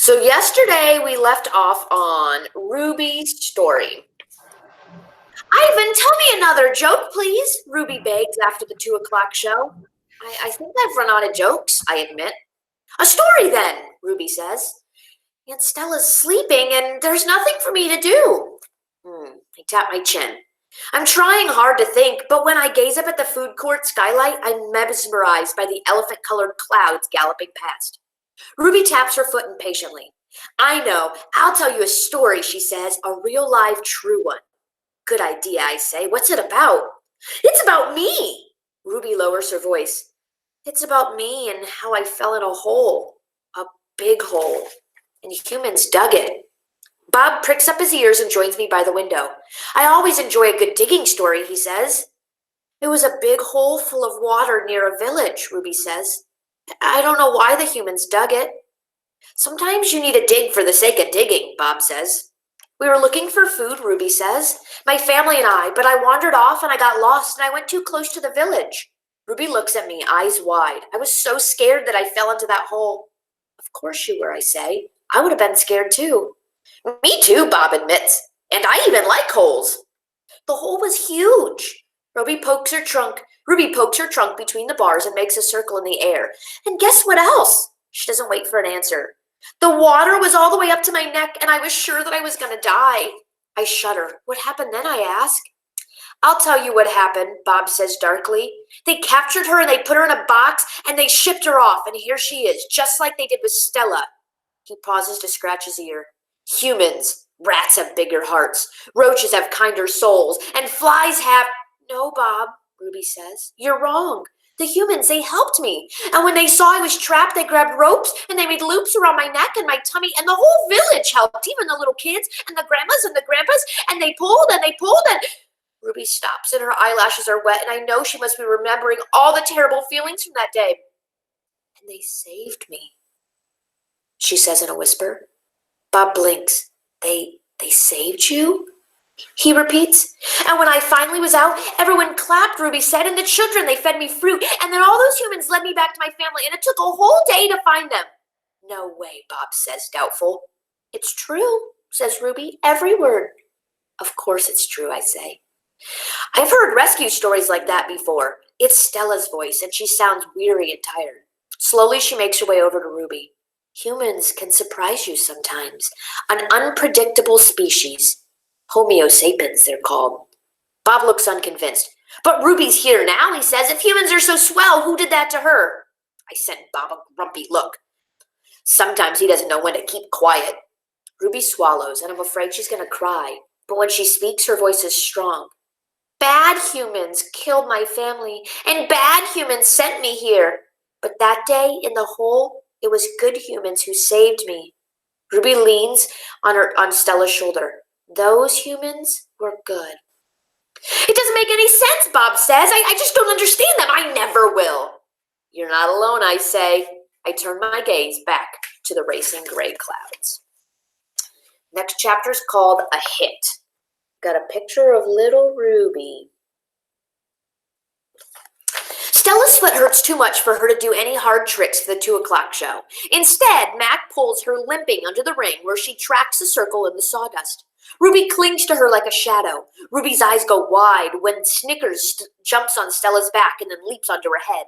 So yesterday we left off on Ruby's story. Ivan, tell me another joke, please, Ruby begs after the 2 o'clock show. I think I've run out of jokes, I admit. A story then, Ruby says. Aunt Stella's sleeping and there's nothing for me to do. I tap my chin. I'm trying hard to think, but when I gaze up at the food court skylight, I'm mesmerized by the elephant-colored clouds galloping past. Ruby taps her foot impatiently. I know. I'll tell you a story, she says, a real live true one. Good idea, I say. What's it about? It's about me. Ruby lowers her voice. It's about me and how I fell in a hole. A big hole. And humans dug it. Bob pricks up his ears and joins me by the window. I always enjoy a good digging story, he says. It was a big hole full of water near a village, Ruby says. I don't know why the humans dug it. Sometimes you need to dig for the sake of digging, Bob says. We were looking for food, Ruby says. My family and I, but I wandered off and I got lost and I went too close to the village. Ruby looks at me, eyes wide. I was so scared that I fell into that hole. Of course you were, I say. I would have been scared too. Me too, Bob admits. And I even like holes. The hole was huge. Ruby pokes her trunk between the bars and makes a circle in the air. And guess what else? She doesn't wait for an answer. The water was all the way up to my neck, and I was sure that I was going to die. I shudder. What happened then, I ask? I'll tell you what happened, Bob says darkly. They captured her and they put her in a box and they shipped her off, and here she is, just like they did with Stella. He pauses to scratch his ear. Humans, rats have bigger hearts, roaches have kinder souls, and flies have... No, Bob, Ruby says. You're wrong. The humans, they helped me. And when they saw I was trapped, they grabbed ropes and they made loops around my neck and my tummy, and the whole village helped, even the little kids and the grandmas and the grandpas, and they pulled and... Ruby stops and her eyelashes are wet, and I know she must be remembering all the terrible feelings from that day. And they saved me, she says in a whisper. Bob blinks. They saved you? He repeats. And when I finally was out, everyone clapped, Ruby said, and the children, they fed me fruit, and then all those humans led me back to my family, and it took a whole day to find them. No way, Bob says, doubtful. It's true, says Ruby, every word. Of course it's true, I say. I've heard rescue stories like that before. It's Stella's voice, and she sounds weary and tired. Slowly she makes her way over to Ruby. Humans can surprise you sometimes. An unpredictable species. Homo sapiens, they're called. Bob looks unconvinced. But Ruby's here now, he says. If humans are so swell, who did that to her? I sent Bob a grumpy look. Sometimes he doesn't know when to keep quiet. Ruby swallows, and I'm afraid she's going to cry. But when she speaks, her voice is strong. Bad humans killed my family, and bad humans sent me here. But that day in the hole, it was good humans who saved me. Ruby leans on Stella's shoulder. Those humans were good. It doesn't make any sense, Bob says. I just don't understand them. I never will. You're not alone, I say. I turn my gaze back to the racing gray clouds. Next chapter is called A Hit. Got a picture of little Ruby. Stella's foot hurts too much for her to do any hard tricks for the 2 o'clock show. Instead, Mac pulls her limping under the ring where she tracks a circle in the sawdust. Ruby clings to her like a shadow. Ruby's eyes go wide when Snickers jumps on Stella's back and then leaps onto her head.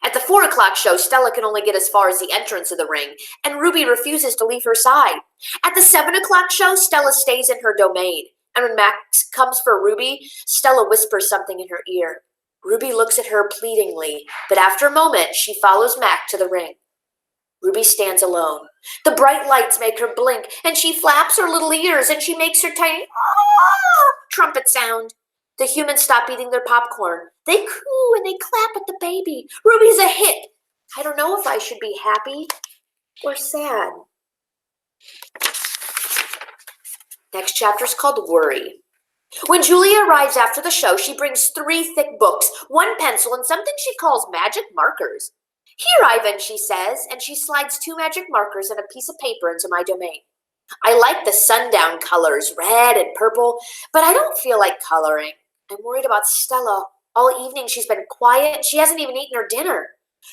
At the 4 o'clock show, Stella can only get as far as the entrance of the ring, and Ruby refuses to leave her side. At the 7 o'clock show, Stella stays in her domain, and when Max comes for Ruby, Stella whispers something in her ear. Ruby looks at her pleadingly, but after a moment, she follows Mac to the ring. Ruby stands alone. The bright lights make her blink, and she flaps her little ears, and she makes her tiny trumpet sound. The humans stop eating their popcorn. They coo and they clap at the baby. Ruby's a hit. I don't know if I should be happy or sad. Next chapter is called Worry. When Julia arrives after the show, she brings 3 thick books, 1 pencil, and something she calls magic markers. Here, Ivan, she says, and she slides 2 magic markers and a piece of paper into my domain. I like the sundown colors, red and purple, but I don't feel like coloring. I'm worried about Stella. All evening she's been quiet. She hasn't even eaten her dinner.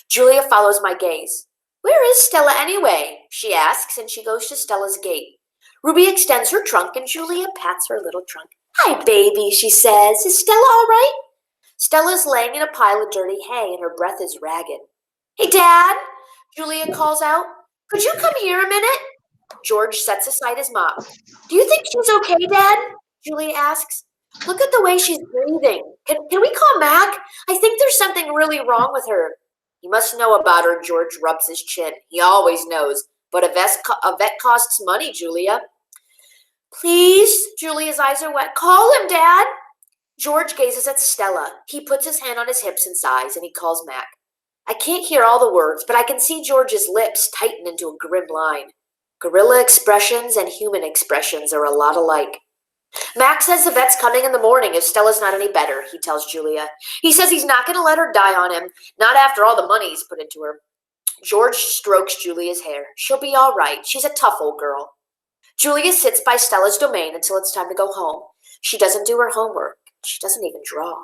Julia follows my gaze. Where is Stella anyway? She asks, and she goes to Stella's gate. Ruby extends her trunk, and Julia pats her little trunk. Hi, baby, she says. Is Stella all right? Stella's laying in a pile of dirty hay, and her breath is ragged. Hey, Dad, Julia calls out. Could you come here a minute? George sets aside his mop. Do you think she's okay, Dad? Julia asks. Look at the way she's breathing. Can we call Mac? I think there's something really wrong with her. You must know about her, George rubs his chin. He always knows. But a vet costs money, Julia. Please, Julia's eyes are wet. Call him, Dad. George gazes at Stella. He puts his hand on his hips and sighs, and he calls Mac. I can't hear all the words, but I can see George's lips tighten into a grim line. Gorilla expressions and human expressions are a lot alike. Mac says the vet's coming in the morning if Stella's not any better, he tells Julia. He says he's not going to let her die on him, not after all the money he's put into her. George strokes Julia's hair. She'll be all right. She's a tough old girl. Julia sits by Stella's domain until it's time to go home. She doesn't do her homework. She doesn't even draw.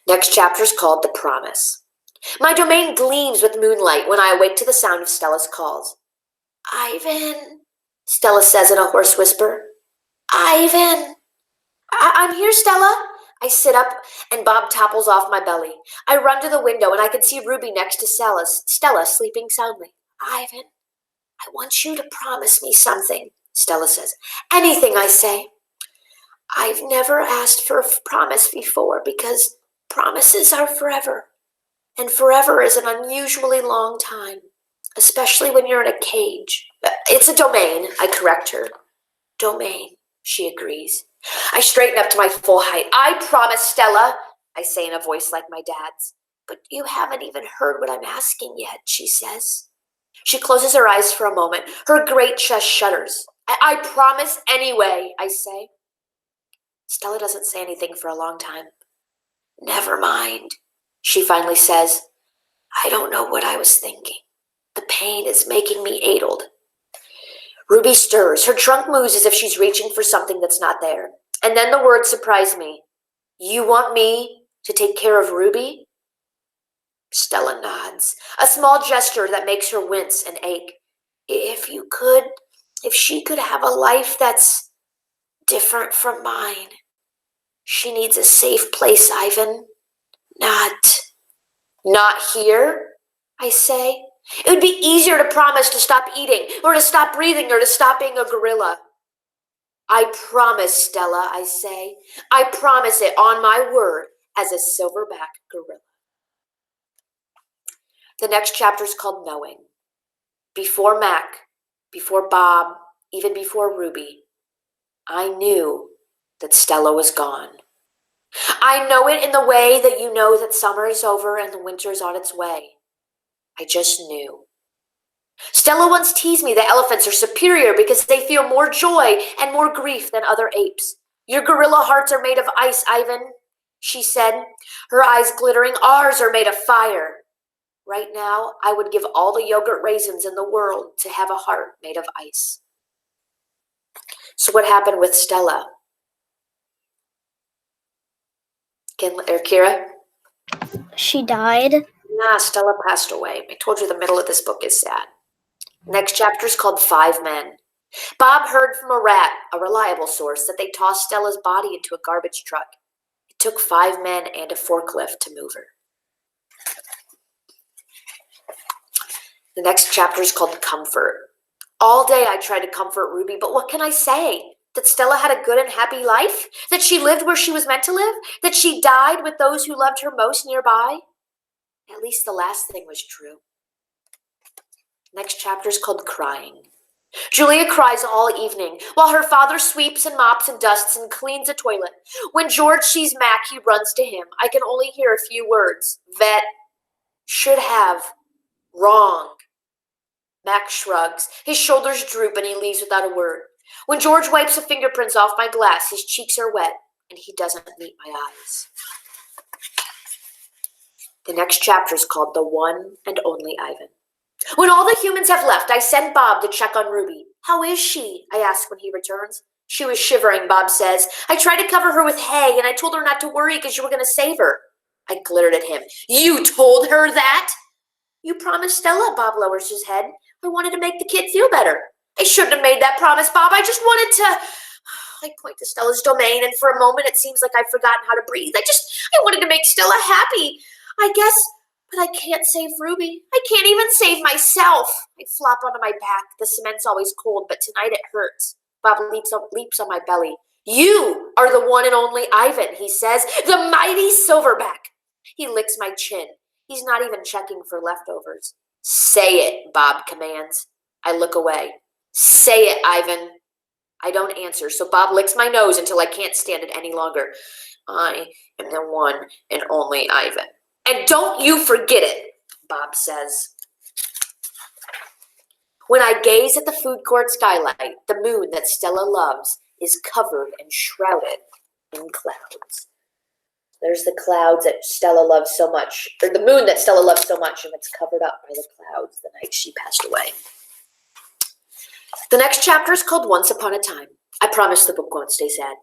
Next chapter is called The Promise. My domain gleams with moonlight when I awake to the sound of Stella's calls. Ivan, Stella says in a hoarse whisper. Ivan. I'm here, Stella. I sit up and Bob topples off my belly. I run to the window and I can see Ruby next to Stella sleeping soundly. Ivan, I want you to promise me something, Stella says. Anything, I say. I've never asked for a promise before because promises are forever. And forever is an unusually long time, especially when you're in a cage. It's a domain, I correct her. Domain, she agrees. I straighten up to my full height. I promise, Stella, I say in a voice like my dad's. But you haven't even heard what I'm asking yet, she says. She closes her eyes for a moment. Her great chest shudders. I promise anyway, I say. Stella doesn't say anything for a long time. Never mind, she finally says. I don't know what I was thinking. The pain is making me addled. Ruby stirs. Her trunk moves as if she's reaching for something that's not there. And then the words surprise me. You want me to take care of Ruby? Stella nods, a small gesture that makes her wince and ache. If she could have a life that's different from mine. She needs a safe place, Ivan. Not here, I say. It would be easier to promise to stop eating, or to stop breathing, or to stop being a gorilla. I promise, Stella, I say. I promise it on my word as a silverback gorilla. The next chapter is called Knowing. Before Mac, before Bob, even before Ruby, I knew that Stella was gone. I know it in the way that you know that summer is over and the winter is on its way. I just knew. Stella once teased me that elephants are superior because they feel more joy and more grief than other apes. Your gorilla hearts are made of ice, Ivan, she said, her eyes glittering. Ours are made of fire. Right now, I would give all the yogurt raisins in the world to have a heart made of ice. So what happened with Stella? Kira? She died. Nah, Stella passed away. I told you the middle of this book is sad. Next chapter is called 5 Men. Bob heard from a rat, a reliable source, that they tossed Stella's body into a garbage truck. It took 5 men and a forklift to move her. The next chapter is called Comfort. All day I tried to comfort Ruby, but what can I say? That Stella had a good and happy life? That she lived where she was meant to live? That she died with those who loved her most nearby? At least the last thing was true. Next chapter is called Crying. Julia cries all evening, while her father sweeps and mops and dusts and cleans a toilet. When George sees Mac, he runs to him. I can only hear a few words. Vet. Should have. Wrong. Mac shrugs. His shoulders droop and he leaves without a word. When George wipes the fingerprints off my glass, his cheeks are wet and he doesn't meet my eyes. The next chapter is called The One and Only Ivan. When all the humans have left, I send Bob to check on Ruby. How is she? I ask when he returns. She was shivering, Bob says. I tried to cover her with hay and I told her not to worry because you were going to save her. I glittered at him. You told her that? You promised Stella, Bob lowers his head. I wanted to make the kid feel better. I shouldn't have made that promise, Bob. I just wanted to... I point to Stella's domain, and for a moment it seems like I've forgotten how to breathe. I wanted to make Stella happy, I guess, but I can't save Ruby. I can't even save myself. I flop onto my back. The cement's always cold, but tonight it hurts. Bob leaps on my belly. You are the one and only Ivan, he says, the mighty Silverback. He licks my chin. He's not even checking for leftovers. Say it, Bob commands. I look away. Say it, Ivan. I don't answer, so Bob licks my nose until I can't stand it any longer. I am the one and only Ivan. And don't you forget it, Bob says. When I gaze at the food court skylight, the moon that Stella loves is covered and shrouded in clouds. There's the clouds that Stella loves so much, or the moon that Stella loves so much, and it's covered up by the clouds the night she passed away. The next chapter is called Once Upon a Time. I promise the book won't stay sad.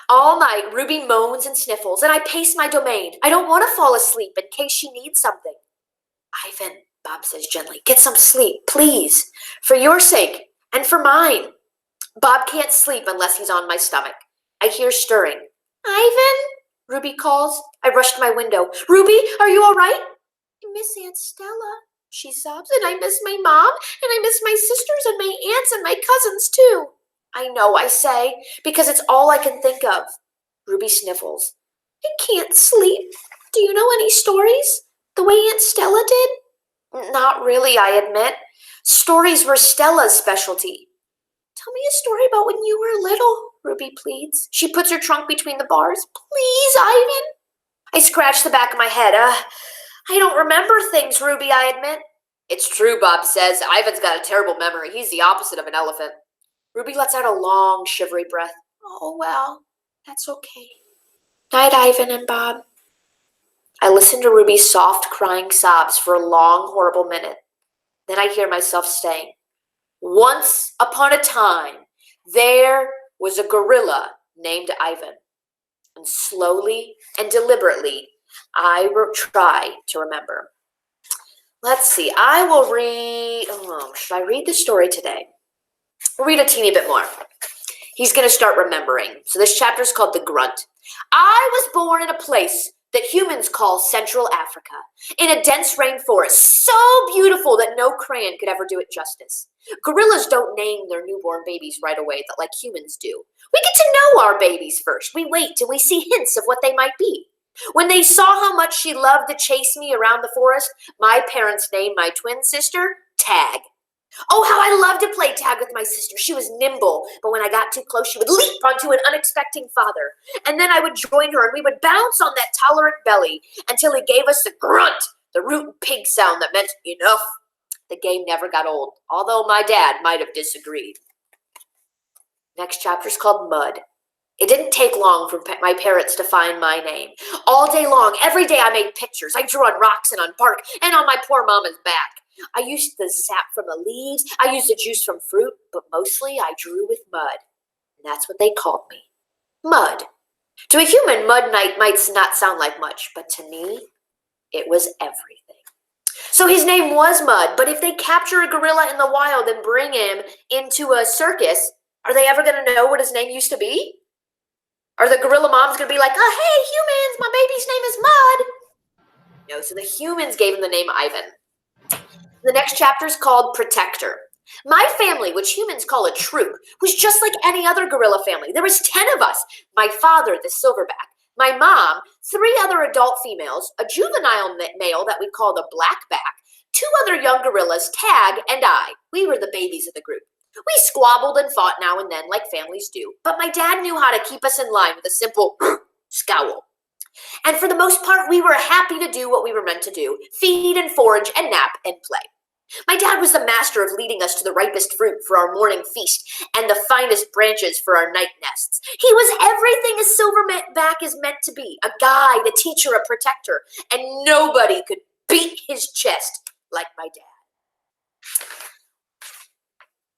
All night, Ruby moans and sniffles, and I pace my domain. I don't want to fall asleep in case she needs something. Ivan, Bob says gently, get some sleep, please, for your sake and for mine. Bob can't sleep unless he's on my stomach. I hear stirring. Ivan, Ruby calls. I rush to my window. Ruby, are you all right? I miss Aunt Stella, she sobs, and I miss my mom, and I miss my sisters and my aunts and my cousins too. I know, I say, because it's all I can think of. Ruby sniffles. I can't sleep. Do you know any stories? The way Aunt Stella did? Not really, I admit. Stories were Stella's specialty. Tell me a story about when you were little, Ruby pleads. She puts her trunk between the bars. Please, Ivan. I scratch the back of my head. I don't remember things, Ruby, I admit. It's true, Bob says. Ivan's got a terrible memory. He's the opposite of an elephant. Ruby lets out a long, shivery breath. Oh, well, that's okay. Night, Ivan and Bob. I listen to Ruby's soft, crying sobs for a long, horrible minute. Then I hear myself saying, once upon a time, there was a gorilla named Ivan. And slowly and deliberately, I will try to remember. Let's see, I will read, should I read the story today? We'll read a teeny bit more. He's going to start remembering. So this chapter is called The Grunt. I was born in a place that humans call Central Africa, in a dense rainforest, so beautiful that no crayon could ever do it justice. Gorillas don't name their newborn babies right away like humans do. We get to know our babies first. We wait till we see hints of what they might be. When they saw how much she loved to chase me around the forest, my parents named my twin sister Tag. Oh, how I loved to play tag with my sister. She was nimble, but when I got too close, she would leap onto an unexpected father. And then I would join her, and we would bounce on that tolerant belly until he gave us the grunt, the rootin' pig sound that meant enough. The game never got old, although my dad might have disagreed. Next chapter is called Mud. It didn't take long for my parents to find my name. All day long, every day I made pictures. I drew on rocks and on bark and on my poor mama's back. I used the sap from the leaves. I used the juice from fruit, but mostly I drew with mud. And that's what they called me. Mud. To a human, mud might not sound like much, but to me, it was everything. So his name was Mud, but if they capture a gorilla in the wild and bring him into a circus, are they ever going to know what his name used to be? Are the gorilla moms going to be like, oh, hey, humans, my baby's name is Mud? No, so the humans gave him the name Ivan. The next chapter is called Protector. My family, which humans call a troop, was just like any other gorilla family. There was 10 of us. My father, the silverback, my mom, 3 other adult females, a juvenile male that we call the blackback, 2 other young gorillas, Tag, and I. We were the babies of the group. We squabbled and fought now and then like families do, but my dad knew how to keep us in line with a simple scowl. And for the most part, we were happy to do what we were meant to do, feed and forage and nap and play. My dad was the master of leading us to the ripest fruit for our morning feast and the finest branches for our night nests. He was everything a silverback is meant to be, a guide, a teacher, a protector, and nobody could beat his chest like my dad.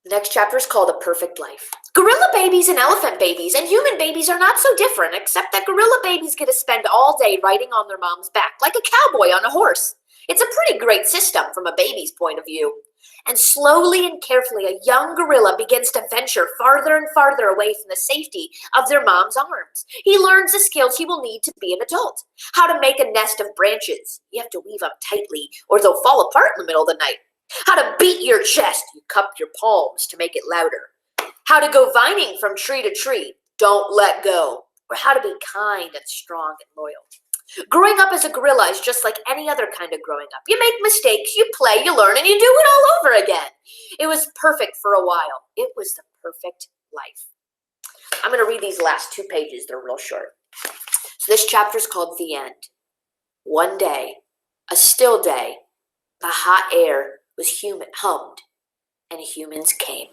The next chapter is called A Perfect Life. Gorilla babies and elephant babies and human babies are not so different, except that gorilla babies get to spend all day riding on their mom's back, like a cowboy on a horse. It's a pretty great system from a baby's point of view. And slowly and carefully, a young gorilla begins to venture farther and farther away from the safety of their mom's arms. He learns the skills he will need to be an adult. How to make a nest of branches. You have to weave them tightly or they'll fall apart in the middle of the night. How to beat your chest. You cup your palms to make it louder. How to go vining from tree to tree. Don't let go. Or how to be kind and strong and loyal. Growing up as a gorilla is just like any other kind of growing up. You make mistakes, you play, you learn, and you do it all over again. It was perfect for a while. It was the perfect life. I'm going to read these last 2 pages. They're real short. So this chapter is called The End. One day, a still day, the hot air was hummed, and humans came.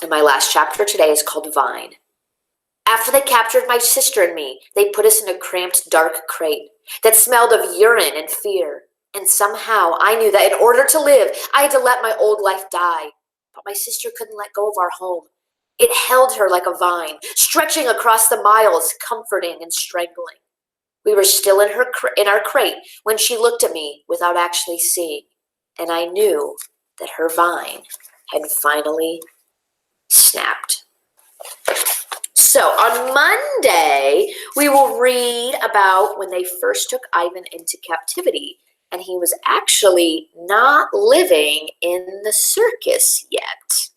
And my last chapter today is called Vine. After they captured my sister and me, they put us in a cramped, dark crate that smelled of urine and fear. And somehow I knew that in order to live, I had to let my old life die. But my sister couldn't let go of our home. It held her like a vine, stretching across the miles, comforting and strangling. We were still in our crate when she looked at me without actually seeing. And I knew that her vine had finally snapped. So on Monday, we will read about when they first took Ivan into captivity, and he was actually not living in the circus yet.